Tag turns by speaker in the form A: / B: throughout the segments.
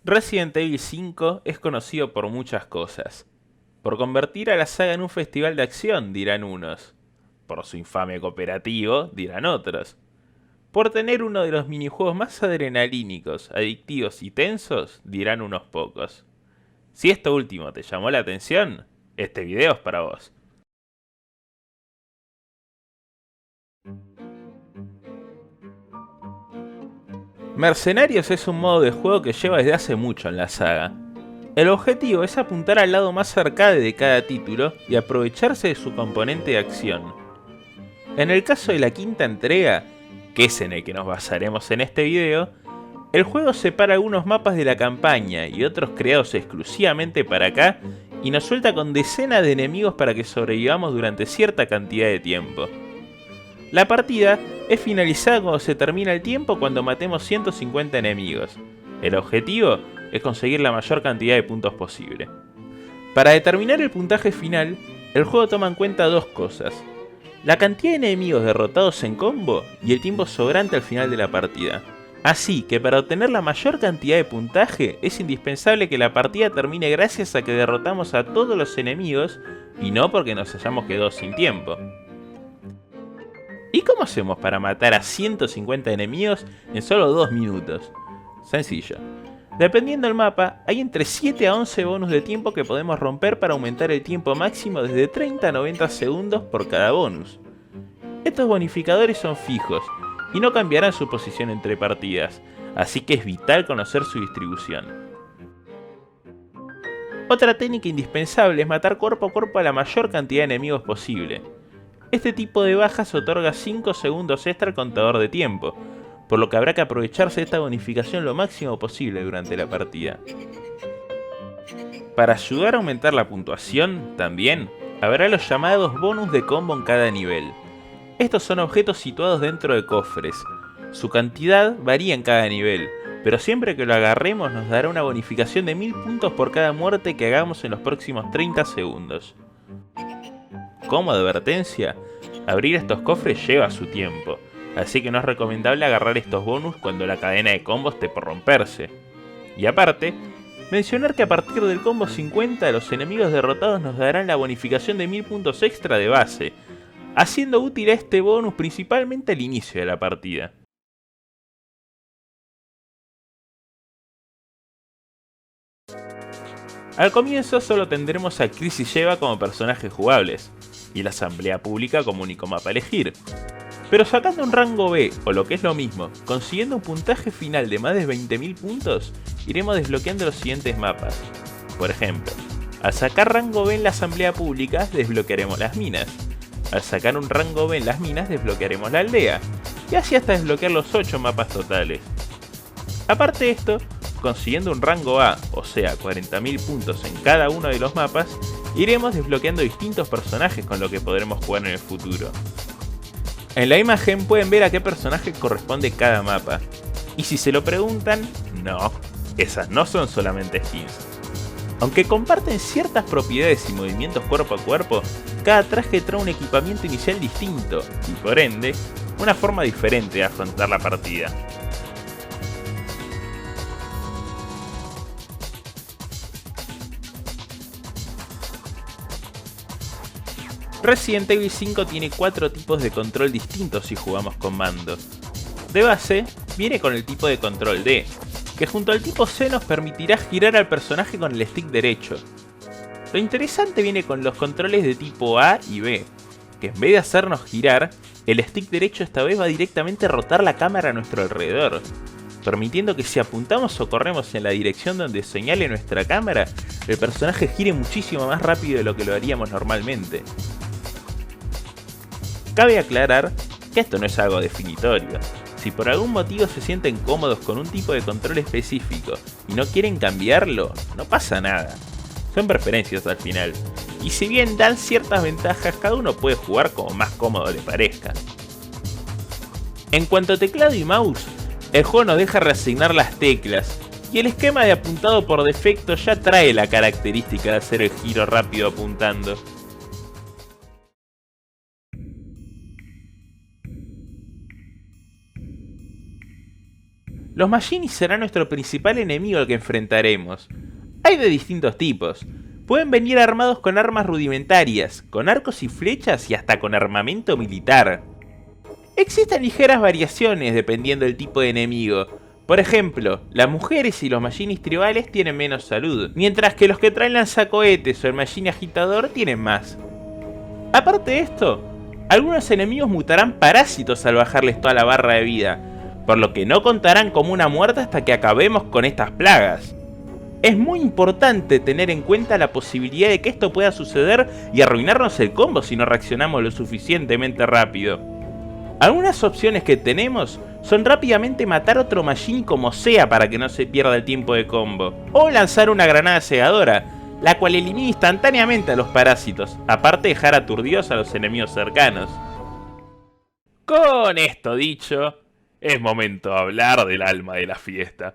A: Resident Evil 5 es conocido por muchas cosas. Por convertir a la saga en un festival de acción, dirán unos. Por su infame cooperativo, dirán otros. Por tener uno de los minijuegos más adrenalínicos, adictivos y tensos, dirán unos pocos. Si esto último te llamó la atención, este video es para vos. Mercenarios es un modo de juego que lleva desde hace mucho en la saga. El objetivo es apuntar al lado más arcade de cada título y aprovecharse de su componente de acción. En el caso de la quinta entrega, que es en el que nos basaremos en este video, el juego separa algunos mapas de la campaña y otros creados exclusivamente para acá y nos suelta con decenas de enemigos para que sobrevivamos durante cierta cantidad de tiempo. La partida es finalizada cuando se termina el tiempo cuando matemos 150 enemigos. El objetivo es conseguir la mayor cantidad de puntos posible. Para determinar el puntaje final, el juego toma en cuenta dos cosas: la cantidad de enemigos derrotados en combo y el tiempo sobrante al final de la partida. Así que para obtener la mayor cantidad de puntaje es indispensable que la partida termine gracias a que derrotamos a todos los enemigos y no porque nos hayamos quedado sin tiempo. ¿Y cómo hacemos para matar a 150 enemigos en solo 2 minutos? Sencillo. Dependiendo del mapa, hay entre 7 a 11 bonus de tiempo que podemos romper para aumentar el tiempo máximo desde 30 a 90 segundos por cada bonus. Estos bonificadores son fijos y no cambiarán su posición entre partidas, así que es vital conocer su distribución. Otra técnica indispensable es matar cuerpo a cuerpo a la mayor cantidad de enemigos posible. Este tipo de bajas otorga 5 segundos extra al contador de tiempo, por lo que habrá que aprovecharse de esta bonificación lo máximo posible durante la partida. Para ayudar a aumentar la puntuación, también, habrá los llamados bonus de combo en cada nivel. Estos son objetos situados dentro de cofres. Su cantidad varía en cada nivel, pero siempre que lo agarremos nos dará una bonificación de 1000 puntos por cada muerte que hagamos en los próximos 30 segundos. Como advertencia, abrir estos cofres lleva su tiempo, así que no es recomendable agarrar estos bonus cuando la cadena de combos esté por romperse. Y aparte, mencionar que a partir del combo 50 los enemigos derrotados nos darán la bonificación de 1000 puntos extra de base, haciendo útil este bonus principalmente al inicio de la partida. Al comienzo solo tendremos a Chris y Sheva como personajes jugables, y la asamblea pública como único mapa a elegir. Pero sacando un rango B, o lo que es lo mismo, consiguiendo un puntaje final de más de 20.000 puntos, iremos desbloqueando los siguientes mapas. Por ejemplo, al sacar rango B en la asamblea pública, desbloquearemos las minas. Al sacar un rango B en las minas, desbloquearemos la aldea, y así hasta desbloquear los 8 mapas totales. Aparte de esto, consiguiendo un rango A, o sea 40.000 puntos en cada uno de los mapas, iremos desbloqueando distintos personajes con los que podremos jugar en el futuro. En la imagen pueden ver a qué personaje corresponde cada mapa, y si se lo preguntan, no, esas no son solamente skins. Aunque comparten ciertas propiedades y movimientos cuerpo a cuerpo, cada traje trae un equipamiento inicial distinto, y por ende, una forma diferente de afrontar la partida. Resident Evil 5 tiene 4 tipos de control distintos si jugamos con mando. De base, viene con el tipo de control D, que junto al tipo C nos permitirá girar al personaje con el stick derecho. Lo interesante viene con los controles de tipo A y B, que en vez de hacernos girar, el stick derecho esta vez va directamente a rotar la cámara a nuestro alrededor, permitiendo que si apuntamos o corremos en la dirección donde señale nuestra cámara, el personaje gire muchísimo más rápido de lo que lo haríamos normalmente. Cabe aclarar que esto no es algo definitorio. Si por algún motivo se sienten cómodos con un tipo de control específico y no quieren cambiarlo, no pasa nada. Son preferencias al final, y si bien dan ciertas ventajas, cada uno puede jugar como más cómodo le parezca. En cuanto a teclado y mouse, el juego nos deja reasignar las teclas, y el esquema de apuntado por defecto ya trae la característica de hacer el giro rápido apuntando. Los Maginis serán nuestro principal enemigo al que enfrentaremos. Hay de distintos tipos. Pueden venir armados con armas rudimentarias, con arcos y flechas y hasta con armamento militar. Existen ligeras variaciones dependiendo del tipo de enemigo. Por ejemplo, las mujeres y los Maginis tribales tienen menos salud, mientras que los que traen lanzacohetes o el Magini agitador tienen más. Aparte de esto, algunos enemigos mutarán parásitos al bajarles toda la barra de vida, por lo que no contarán como una muerte hasta que acabemos con estas plagas. Es muy importante tener en cuenta la posibilidad de que esto pueda suceder y arruinarnos el combo si no reaccionamos lo suficientemente rápido. Algunas opciones que tenemos son rápidamente matar otro Magini como sea para que no se pierda el tiempo de combo, o lanzar una granada cegadora, la cual elimina instantáneamente a los parásitos, aparte de dejar aturdidos a los enemigos cercanos. Con esto dicho, es momento de hablar del alma de la fiesta.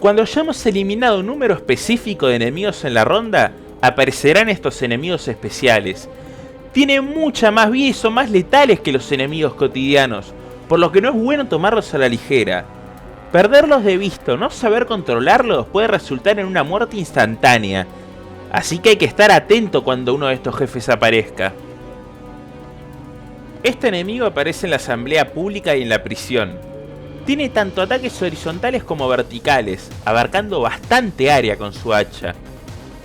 A: Cuando hayamos eliminado un número específico de enemigos en la ronda, aparecerán estos enemigos especiales. Tienen mucha más vida y son más letales que los enemigos cotidianos, por lo que no es bueno tomarlos a la ligera. Perderlos de vista o no saber controlarlos puede resultar en una muerte instantánea, así que hay que estar atento cuando uno de estos jefes aparezca. Este enemigo aparece en la asamblea pública y en la prisión. Tiene tanto ataques horizontales como verticales, abarcando bastante área con su hacha.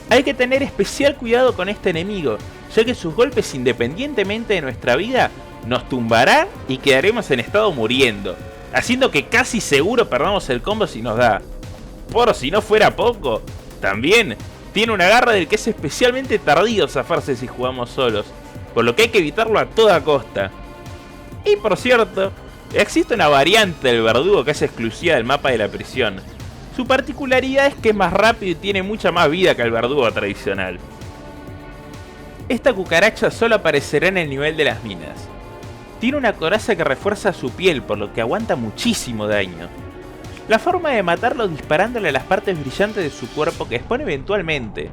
A: Hay que tener especial cuidado con este enemigo, ya que sus golpes independientemente de nuestra vida nos tumbará y quedaremos en estado muriendo, haciendo que casi seguro perdamos el combo si nos da. Por si no fuera poco, también tiene un agarre del que es especialmente tardío zafarse si jugamos solos, por lo que hay que evitarlo a toda costa. Y por cierto, existe una variante del verdugo que es exclusiva del mapa de la prisión. Su particularidad es que es más rápido y tiene mucha más vida que el verdugo tradicional. Esta cucaracha solo aparecerá en el nivel de las minas. Tiene una coraza que refuerza su piel, por lo que aguanta muchísimo daño. La forma de matarlo es disparándole a las partes brillantes de su cuerpo que expone eventualmente.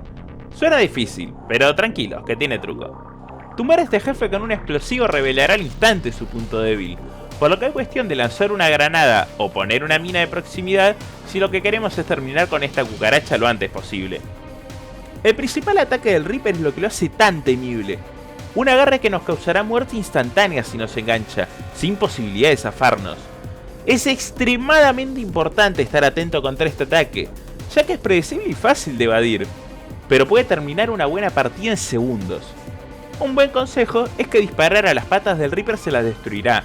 A: Suena difícil, pero tranquilos, que tiene truco. Tumbar a este jefe con un explosivo revelará al instante su punto débil, por lo que es cuestión de lanzar una granada o poner una mina de proximidad si lo que queremos es terminar con esta cucaracha lo antes posible. El principal ataque del Reaper es lo que lo hace tan temible. Un agarre que nos causará muerte instantánea si nos engancha, sin posibilidad de zafarnos. Es extremadamente importante estar atento contra este ataque, ya que es predecible y fácil de evadir, pero puede terminar una buena partida en segundos. Un buen consejo es que disparar a las patas del Reaper se las destruirá,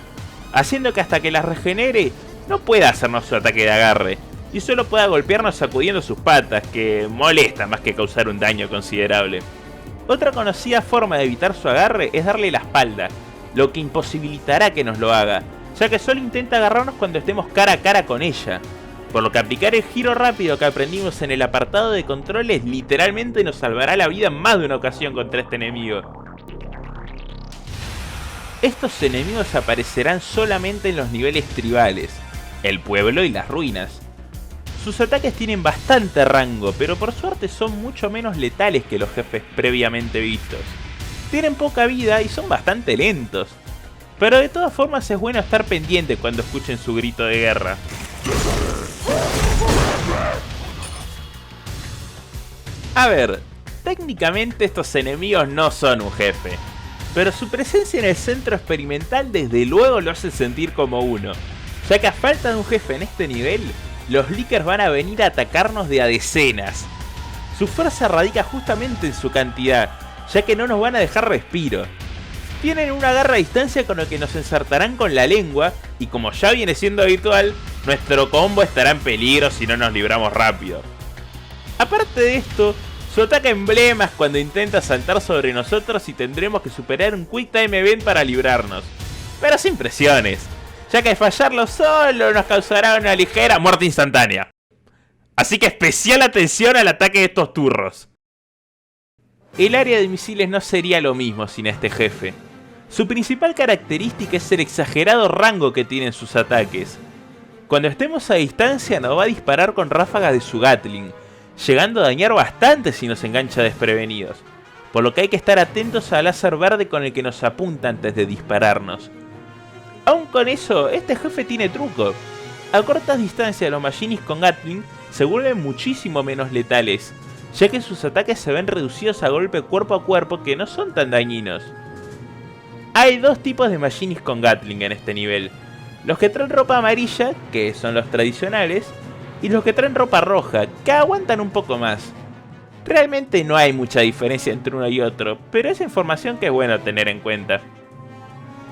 A: haciendo que hasta que las regenere no pueda hacernos su ataque de agarre, y solo pueda golpearnos sacudiendo sus patas, que molesta más que causar un daño considerable. Otra conocida forma de evitar su agarre es darle la espalda, lo que imposibilitará que nos lo haga, ya que solo intenta agarrarnos cuando estemos cara a cara con ella, por lo que aplicar el giro rápido que aprendimos en el apartado de controles literalmente nos salvará la vida en más de una ocasión contra este enemigo. Estos enemigos aparecerán solamente en los niveles tribales, el pueblo y las ruinas. Sus ataques tienen bastante rango, pero por suerte son mucho menos letales que los jefes previamente vistos. Tienen poca vida y son bastante lentos, pero de todas formas es bueno estar pendiente cuando escuchen su grito de guerra. A ver, técnicamente estos enemigos no son un jefe, pero su presencia en el centro experimental desde luego lo hace sentir como uno, ya que a falta de un jefe en este nivel, los Lickers van a venir a atacarnos de a decenas. Su fuerza radica justamente en su cantidad, ya que no nos van a dejar respiro. Tienen una garra a distancia con lo que nos ensartarán con la lengua, y como ya viene siendo habitual, nuestro combo estará en peligro si no nos libramos rápido. Aparte de esto, su ataque emblema es cuando intenta saltar sobre nosotros y tendremos que superar un Quick Time Event para librarnos. Pero sin presiones, ya que fallarlo solo nos causará una ligera muerte instantánea. Así que especial atención al ataque de estos turros. El área de misiles no sería lo mismo sin este jefe. Su principal característica es el exagerado rango que tienen sus ataques. Cuando estemos a distancia nos va a disparar con ráfagas de su Gatling, llegando a dañar bastante si nos engancha desprevenidos. por lo que hay que estar atentos al láser verde con el que nos apunta antes de dispararnos. Aún con eso, este jefe tiene truco. A cortas distancias los Machinist con Gatling se vuelven muchísimo menos letales, ya que sus ataques se ven reducidos a golpe cuerpo a cuerpo que no son tan dañinos. Hay dos tipos de Machinist con Gatling en este nivel: los que traen ropa amarilla, que son los tradicionales, y los que traen ropa roja, que aguantan un poco más. Realmente no hay mucha diferencia entre uno y otro, pero es información que es bueno tener en cuenta.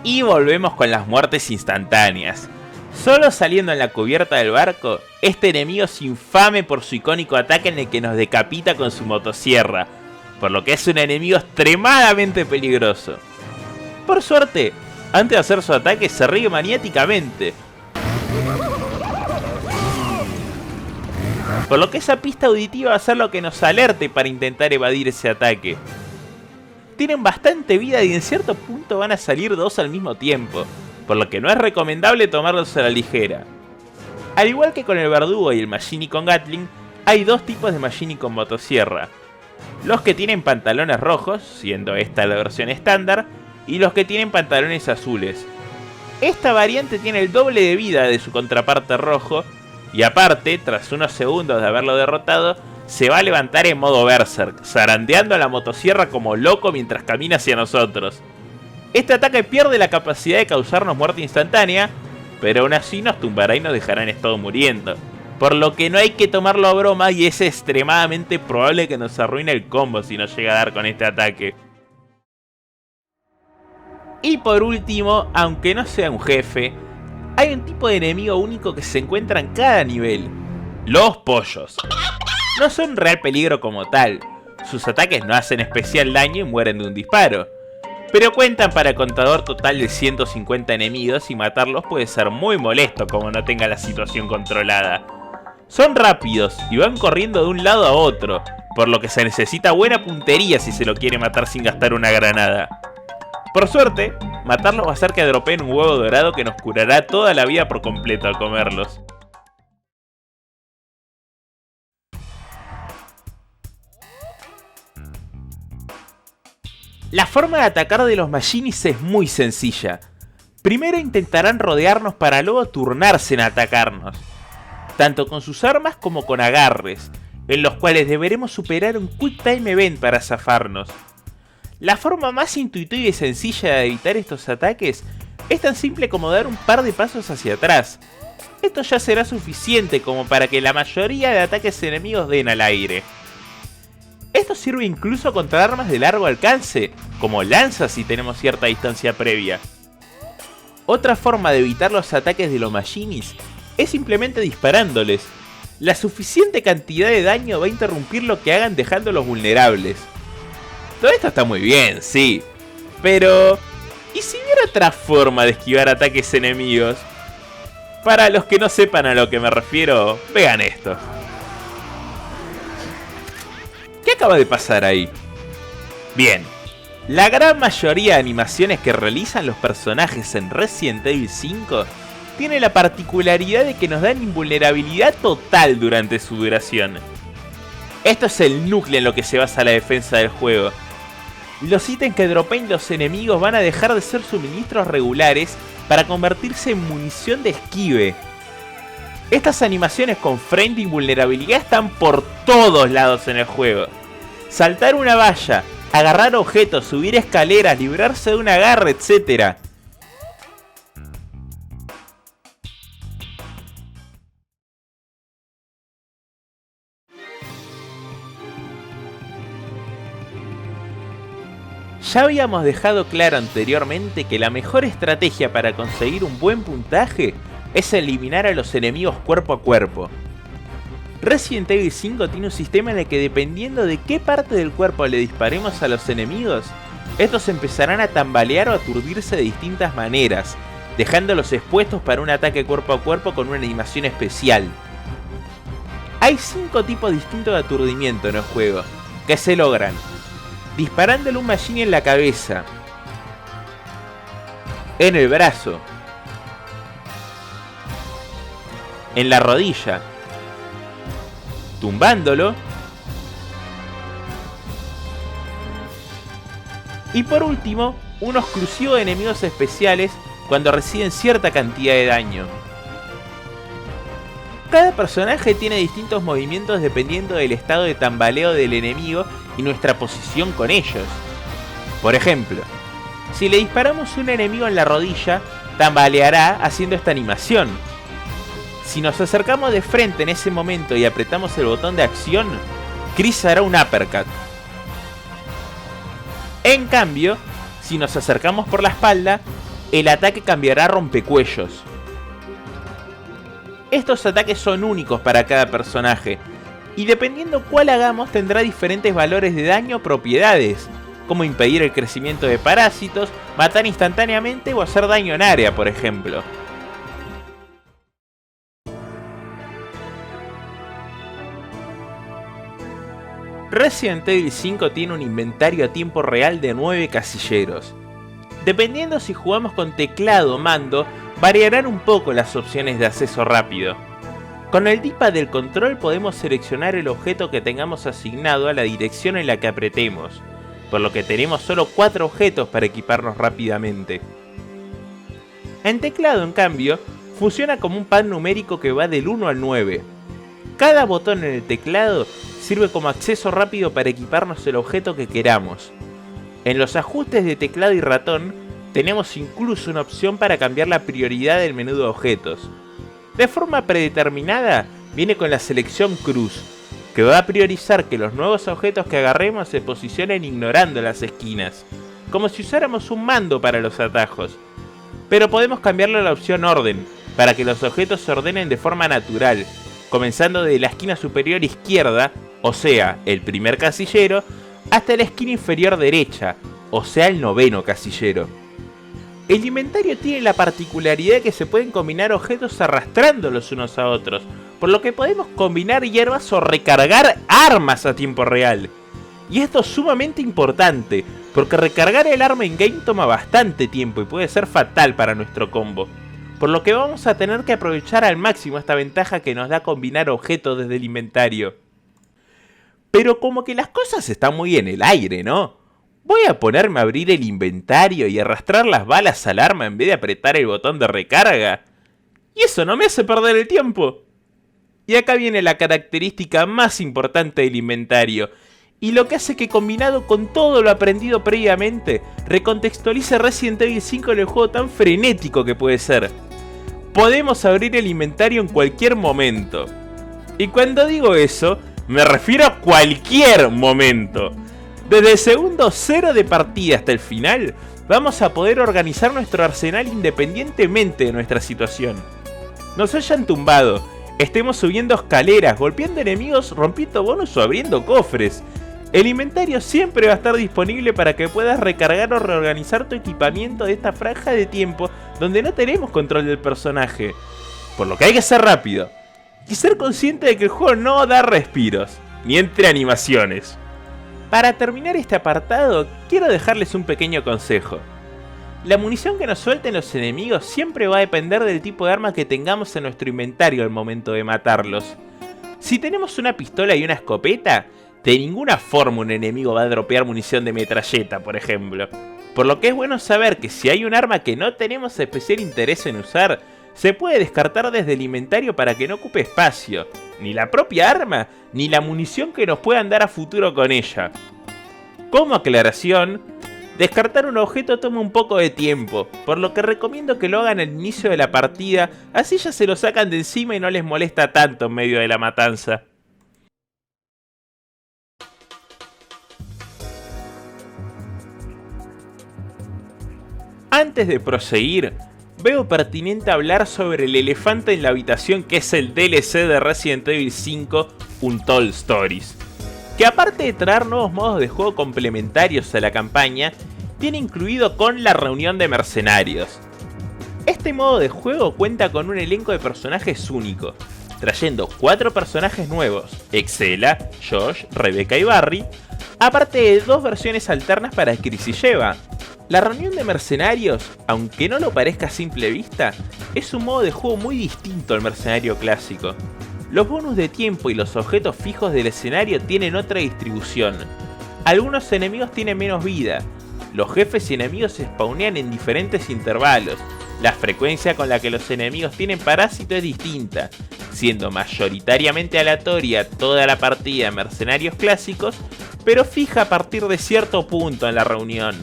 A: Y volvemos con las muertes instantáneas. Solo saliendo en la cubierta del barco, este enemigo es infame por su icónico ataque en el que nos decapita con su motosierra, por lo que es un enemigo extremadamente peligroso. Por suerte, antes de hacer su ataque se ríe maniáticamente, por lo que esa pista auditiva va a ser lo que nos alerte para intentar evadir ese ataque. Tienen bastante vida y en cierto punto van a salir dos al mismo tiempo, por lo que no es recomendable tomarlos a la ligera. Al igual que con el verdugo y el Machinist con Gatling, hay dos tipos de Machinist con motosierra: los que tienen pantalones rojos, siendo esta la versión estándar, y los que tienen pantalones azules. Esta variante tiene el doble de vida de su contraparte rojo, y aparte, tras unos segundos de haberlo derrotado, se va a levantar en modo berserk, zarandeando a la motosierra como loco mientras camina hacia nosotros. Este ataque pierde la capacidad de causarnos muerte instantánea, pero aún así nos tumbará y nos dejará en estado muriendo, por lo que no hay que tomarlo a broma y es extremadamente probable que nos arruine el combo si nos llega a dar con este ataque. Y por último, aunque no sea un jefe, hay un tipo de enemigo único que se encuentra en cada nivel: los pollos. No son un real peligro como tal, sus ataques no hacen especial daño y mueren de un disparo, pero cuentan para contador total de 150 enemigos y matarlos puede ser muy molesto como no tenga la situación controlada. Son rápidos y van corriendo de un lado a otro, por lo que se necesita buena puntería si se lo quiere matar sin gastar una granada. Por suerte, matarlos va a hacer que dropeen un huevo dorado que nos curará toda la vida por completo al comerlos. La forma de atacar de los Machinist es muy sencilla. Primero intentarán rodearnos para luego turnarse en atacarnos, tanto con sus armas como con agarres, en los cuales deberemos superar un Quick Time Event para zafarnos. La forma más intuitiva y sencilla de evitar estos ataques es tan simple como dar un par de pasos hacia atrás. Esto ya será suficiente como para que la mayoría de ataques enemigos den al aire. Esto sirve incluso contra armas de largo alcance, como lanzas si tenemos cierta distancia previa. Otra forma de evitar los ataques de los Machinist es simplemente disparándoles. La suficiente cantidad de daño va a interrumpir lo que hagan dejándolos vulnerables. Todo esto está muy bien, sí, pero ¿y si hubiera otra forma de esquivar ataques enemigos? Para los que no sepan a lo que me refiero, vean esto. ¿Qué acaba de pasar ahí? Bien, la gran mayoría de animaciones que realizan los personajes en Resident Evil 5 tiene la particularidad de que nos dan invulnerabilidad total durante su duración. Esto es el núcleo en lo que se basa la defensa del juego. Los ítems que dropeen los enemigos van a dejar de ser suministros regulares para convertirse en munición de esquive. Estas animaciones con frame de invulnerabilidad están por todos lados en el juego. Saltar una valla, agarrar objetos, subir escaleras, librarse de un agarre, etc. Ya habíamos dejado claro anteriormente que la mejor estrategia para conseguir un buen puntaje es eliminar a los enemigos cuerpo a cuerpo. Resident Evil 5 tiene un sistema en el que dependiendo de qué parte del cuerpo le disparemos a los enemigos, estos empezarán a tambalear o aturdirse de distintas maneras, dejándolos expuestos para un ataque cuerpo a cuerpo con una animación especial. Hay 5 tipos distintos de aturdimiento en el juego, que se logran disparándole un Machinist en la cabeza, en el brazo, en la rodilla, tumbándolo Y por último, uno exclusivo de enemigos especiales cuando reciben cierta cantidad de daño. Cada personaje tiene distintos movimientos dependiendo del estado de tambaleo del enemigo y nuestra posición con ellos. Por ejemplo, si le disparamos a un enemigo en la rodilla, tambaleará haciendo esta animación. Si nos acercamos de frente en ese momento y apretamos el botón de acción, Chris hará un uppercut. En cambio, si nos acercamos por la espalda, el ataque cambiará a rompecuellos. Estos ataques son únicos para cada personaje, y dependiendo cuál hagamos tendrá diferentes valores de daño o propiedades, como impedir el crecimiento de parásitos, matar instantáneamente o hacer daño en área, por ejemplo. Resident Evil 5 tiene un inventario a tiempo real de 9 casilleros. Dependiendo si jugamos con teclado o mando, variarán un poco las opciones de acceso rápido. Con el D-pad del control podemos seleccionar el objeto que tengamos asignado a la dirección en la que apretemos, por lo que tenemos solo 4 objetos para equiparnos rápidamente. En teclado, en cambio, funciona como un pad numérico que va del 1 al 9. Cada botón en el teclado sirve como acceso rápido para equiparnos el objeto que queramos. En los ajustes de teclado y ratón, tenemos incluso una opción para cambiar la prioridad del menú de objetos. De forma predeterminada, viene con la selección cruz, que va a priorizar que los nuevos objetos que agarremos se posicionen ignorando las esquinas, como si usáramos un mando para los atajos. Pero podemos cambiarle a la opción orden, para que los objetos se ordenen de forma natural, comenzando de la esquina superior izquierda, o sea, el primer casillero, hasta la esquina inferior derecha, o sea, el 9º casillero. El inventario tiene la particularidad de que se pueden combinar objetos arrastrándolos unos a otros, por lo que podemos combinar hierbas o recargar armas a tiempo real. Y esto es sumamente importante, porque recargar el arma in-game toma bastante tiempo y puede ser fatal para nuestro combo. Por lo que vamos a tener que aprovechar al máximo esta ventaja que nos da combinar objetos desde el inventario. Pero como que las cosas están muy en el aire, ¿no? Voy a ponerme a abrir el inventario y arrastrar las balas al arma en vez de apretar el botón de recarga. Y eso no me hace perder el tiempo. Y acá viene la característica más importante del inventario, y lo que hace que combinado con todo lo aprendido previamente, recontextualice Resident Evil 5 en el juego tan frenético que puede ser. Podemos abrir el inventario en cualquier momento. Y cuando digo eso, me refiero a cualquier momento. Desde el segundo 0 de partida hasta el final, vamos a poder organizar nuestro arsenal independientemente de nuestra situación. Nos hayan tumbado, estemos subiendo escaleras, golpeando enemigos, rompiendo bonus o abriendo cofres. El inventario siempre va a estar disponible para que puedas recargar o reorganizar tu equipamiento de esta franja de tiempo donde no tenemos control del personaje. Por lo que hay que ser rápido. Y ser consciente de que el juego no da respiros, ni entre animaciones. Para terminar este apartado, quiero dejarles un pequeño consejo. La munición que nos suelten los enemigos siempre va a depender del tipo de arma que tengamos en nuestro inventario al momento de matarlos. Si tenemos una pistola y una escopeta, de ninguna forma un enemigo va a dropear munición de metralleta, por ejemplo. Por lo que es bueno saber que si hay un arma que no tenemos especial interés en usar, se puede descartar desde el inventario para que no ocupe espacio, ni la propia arma, ni la munición que nos puedan dar a futuro con ella. Como aclaración, descartar un objeto toma un poco de tiempo, por lo que recomiendo que lo hagan al inicio de la partida, así ya se lo sacan de encima y no les molesta tanto en medio de la matanza. Antes de proseguir, veo pertinente hablar sobre el elefante en la habitación que es el DLC de Resident Evil 5 Untold Stories, que aparte de traer nuevos modos de juego complementarios a la campaña, tiene incluido con la reunión de mercenarios. Este modo de juego cuenta con un elenco de personajes único, trayendo 4 personajes nuevos, Excella, Josh, Rebecca y Barry, aparte de 2 versiones alternas para Chris y Sheva. La reunión de mercenarios, aunque no lo parezca a simple vista, es un modo de juego muy distinto al mercenario clásico. Los bonus de tiempo y los objetos fijos del escenario tienen otra distribución. Algunos enemigos tienen menos vida, Los jefes y enemigos se spawnean en diferentes intervalos. La frecuencia con la que los enemigos tienen parásito es distinta, siendo mayoritariamente aleatoria toda la partida de mercenarios clásicos, pero fija a partir de cierto punto en la reunión.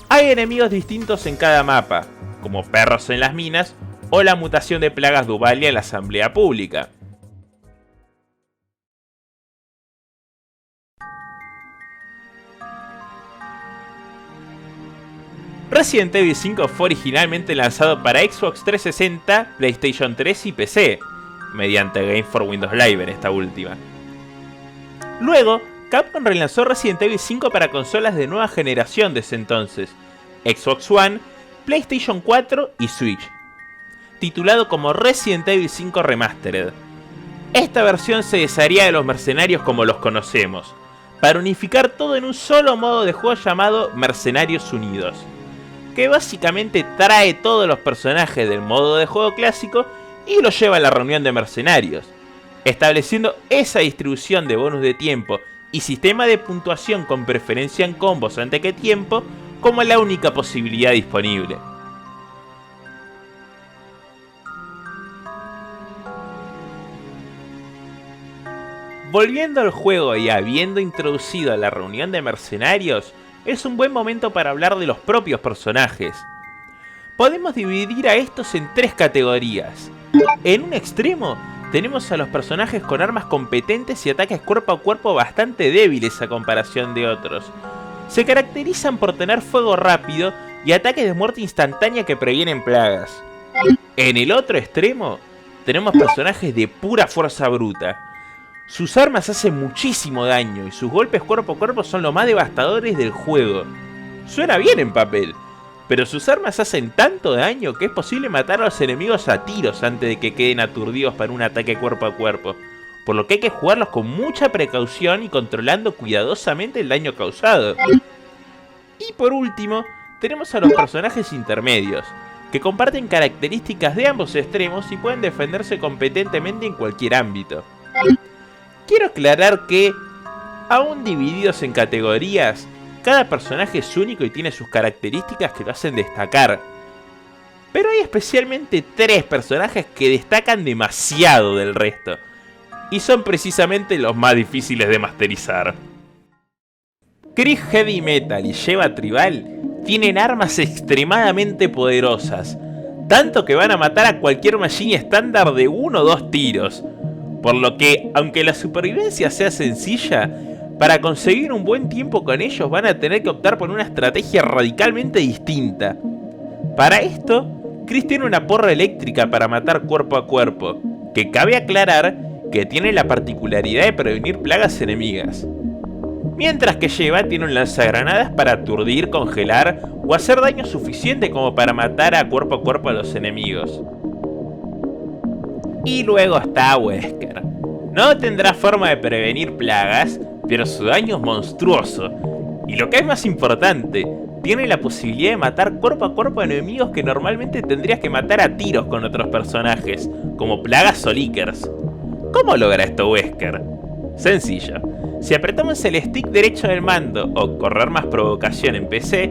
A: Hay enemigos distintos en cada mapa, como perros en las minas o la mutación de plagas Duvalia en la asamblea pública. Resident Evil 5 fue originalmente lanzado para Xbox 360, PlayStation 3 y PC, mediante Game for Windows Live en esta última. Luego, Capcom relanzó Resident Evil 5 para consolas de nueva generación desde entonces, Xbox One, PlayStation 4 y Switch, titulado como Resident Evil 5 Remastered. Esta versión se desharía de los mercenarios como los conocemos, para unificar todo en un solo modo de juego llamado Mercenarios Unidos, que básicamente trae todos los personajes del modo de juego clásico y los lleva a la reunión de mercenarios, estableciendo esa distribución de bonus de tiempo y sistema de puntuación con preferencia en combos antes que tiempo como la única posibilidad disponible. Volviendo al juego y habiendo introducido a la reunión de mercenarios, es un buen momento para hablar de los propios personajes. Podemos dividir a estos en tres categorías. En un extremo tenemos a los personajes con armas competentes y ataques cuerpo a cuerpo bastante débiles a comparación de otros. Se caracterizan por tener fuego rápido y ataques de muerte instantánea que previenen plagas. En el otro extremo tenemos personajes de pura fuerza bruta. Sus armas hacen muchísimo daño y sus golpes cuerpo a cuerpo son los más devastadores del juego. Suena bien en papel, pero sus armas hacen tanto daño que es posible matar a los enemigos a tiros antes de que queden aturdidos para un ataque cuerpo a cuerpo, por lo que hay que jugarlos con mucha precaución y controlando cuidadosamente el daño causado. Y por último, tenemos a los personajes intermedios, que comparten características de ambos extremos y pueden defenderse competentemente en cualquier ámbito. Quiero aclarar que, aún divididos en categorías, cada personaje es único y tiene sus características que lo hacen destacar. Pero hay especialmente tres personajes que destacan demasiado del resto, y son precisamente los más difíciles de masterizar. Chris Heavy Metal y Sheva Tribal tienen armas extremadamente poderosas, tanto que van a matar a cualquier machine estándar de 1 o 2 tiros. Por lo que, aunque la supervivencia sea sencilla, para conseguir un buen tiempo con ellos van a tener que optar por una estrategia radicalmente distinta. Para esto, Chris tiene una porra eléctrica para matar cuerpo a cuerpo, que cabe aclarar que tiene la particularidad de prevenir plagas enemigas. Mientras que Sheva tiene un lanzagranadas para aturdir, congelar o hacer daño suficiente como para matar a cuerpo a los enemigos. Y luego está Wesker. No tendrá forma de prevenir plagas, pero su daño es monstruoso. Y lo que es más importante, tiene la posibilidad de matar cuerpo a cuerpo a enemigos que normalmente tendrías que matar a tiros con otros personajes, como plagas o lickers. ¿Cómo logra esto Wesker? Sencillo. Si apretamos el stick derecho del mando o correr más provocación en PC,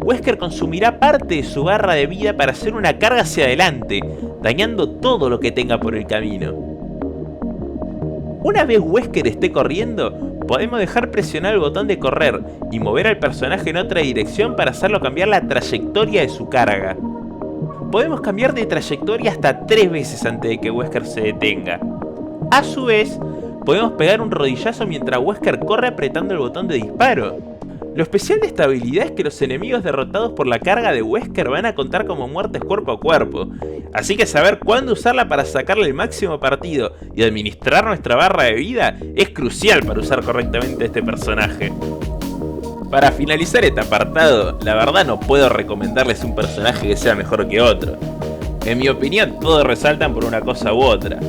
A: Wesker consumirá parte de su barra de vida para hacer una carga hacia adelante, dañando todo lo que tenga por el camino. Una vez Wesker esté corriendo, podemos dejar presionar el botón de correr y mover al personaje en otra dirección para hacerlo cambiar la trayectoria de su carga. Podemos cambiar de trayectoria hasta 3 veces antes de que Wesker se detenga. A su vez, podemos pegar un rodillazo mientras Wesker corre apretando el botón de disparo. Lo especial de esta habilidad es que los enemigos derrotados por la carga de Wesker van a contar como muertes cuerpo a cuerpo, así que saber cuándo usarla para sacarle el máximo partido y administrar nuestra barra de vida es crucial para usar correctamente a este personaje. Para finalizar este apartado, la verdad no puedo recomendarles un personaje que sea mejor que otro. En mi opinión, todos resaltan por una cosa u otra.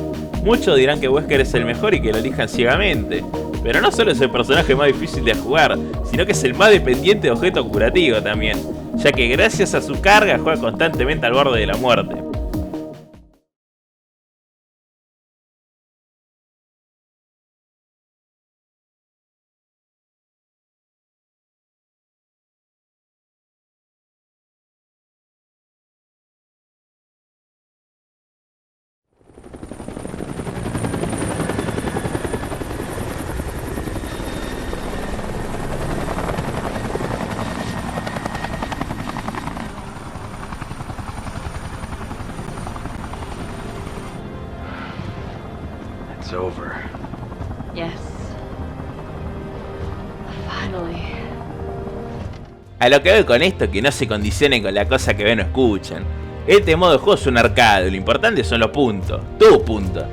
A: Muchos dirán que Wesker es el mejor y que lo elijan ciegamente, pero no solo es el personaje más difícil de jugar, sino que es el más dependiente de objeto curativo también, ya que gracias a su carga juega constantemente al borde de la muerte.
B: over.
C: Yes. Finally.
A: A lo que veo con esto, que no se condicionen con la cosa que ven o escuchan. Este modo de juego es un arcade, lo importante son los puntos, tus puntos.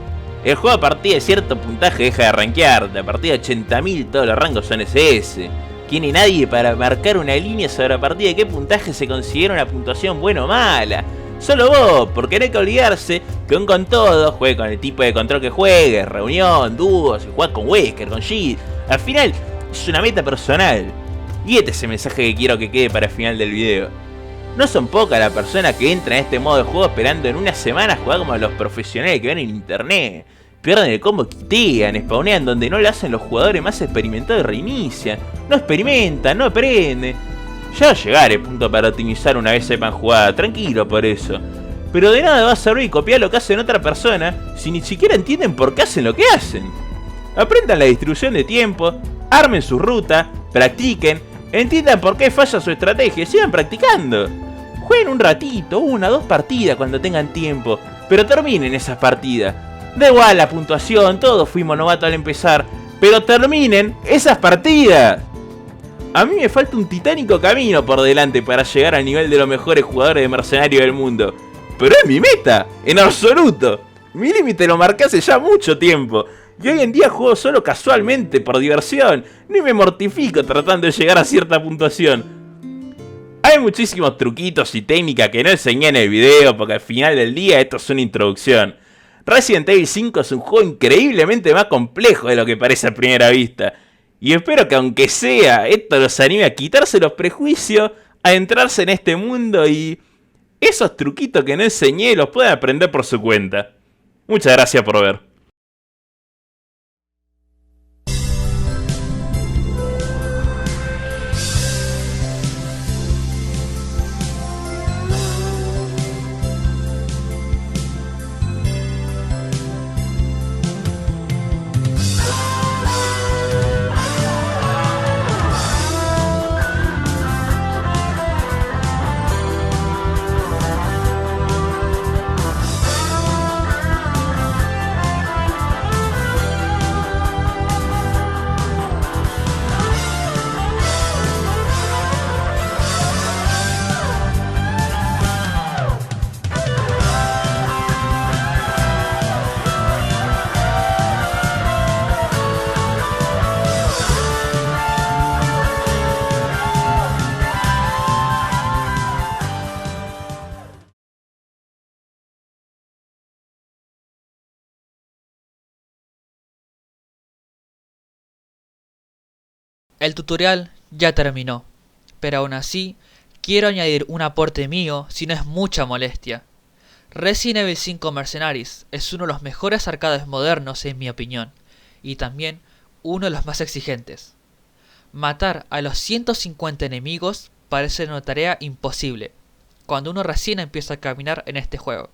A: El juego a partir de cierto puntaje deja de rankearte, a partir de 80.000 todos los rangos son SS. ¿Quién nadie para marcar una línea sobre a partir de qué puntaje se considera una puntuación buena o mala? Solo vos, porque no hay que olvidarse que un con todo, juegue con el tipo de control que juegues, reunión, dúos, juegas con Wesker, con Jit. Al final, es una meta personal. Y este es el mensaje que quiero que quede para el final del video. No son pocas las personas que entran en este modo de juego esperando en una semana jugar como los profesionales que ven en internet. Pierden el combo, quitean, spawnean donde no lo hacen los jugadores más experimentados y reinician. No experimentan, no aprenden. Ya va a llegar el punto para optimizar una vez sepan jugar, tranquilo por eso. Pero de nada va a servir copiar lo que hacen otra persona si ni siquiera entienden por qué hacen lo que hacen. Aprendan la distribución de tiempo, armen su ruta, practiquen, entiendan por qué falla su estrategia y sigan practicando. Jueguen un ratito, 1 o 2 partidas cuando tengan tiempo, pero terminen esas partidas. Da igual la puntuación, todos fuimos novatos al empezar, pero terminen esas partidas. A mí me falta un titánico camino por delante para llegar al nivel de los mejores jugadores de mercenarios del mundo. Pero es mi meta, en absoluto. Mi límite lo marqué hace ya mucho tiempo. Y hoy en día juego solo casualmente, por diversión. Ni me mortifico tratando de llegar a cierta puntuación. Hay muchísimos truquitos y técnicas que no enseñé en el video, porque al final del día esto es una introducción. Resident Evil 5 es un juego increíblemente más complejo de lo que parece a primera vista. Y espero que aunque sea, esto los anime a quitarse los prejuicios, a adentrarse en este mundo y esos truquitos que no enseñé los pueden aprender por su cuenta. Muchas gracias por ver.
D: El tutorial ya terminó, pero aún así quiero añadir un aporte mío si no es mucha molestia. Resident Evil 5 Mercenaries es uno de los mejores arcades modernos en mi opinión, y también uno de los más exigentes. Matar a los 150 enemigos parece una tarea imposible, cuando uno recién empieza a caminar en este juego.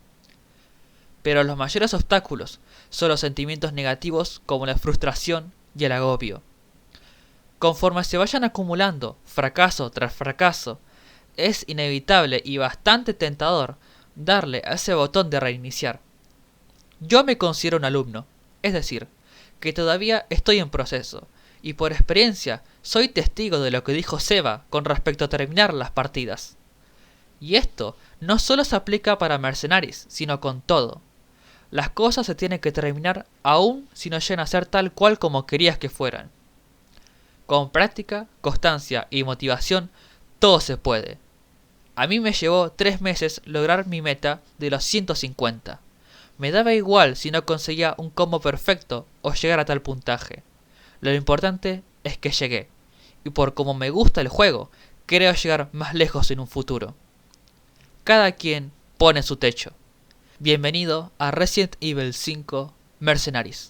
D: Pero los mayores obstáculos son los sentimientos negativos como la frustración y el agobio. Conforme se vayan acumulando fracaso tras fracaso, es inevitable y bastante tentador darle a ese botón de reiniciar. Yo me considero un alumno, es decir, que todavía estoy en proceso, y por experiencia soy testigo de lo que dijo Seba con respecto a terminar las partidas. Y esto no solo se aplica para Mercenaries, sino con todo. Las cosas se tienen que terminar aún si no llegan a ser tal cual como querías que fueran. Con práctica, constancia y motivación, todo se puede. A mí me llevó 3 meses lograr mi meta de los 150. Me daba igual si no conseguía un combo perfecto o llegar a tal puntaje. Lo importante es que llegué, y por como me gusta el juego, creo llegar más lejos en un futuro. Cada quien pone su techo. Bienvenido a Resident Evil 5 Mercenaries.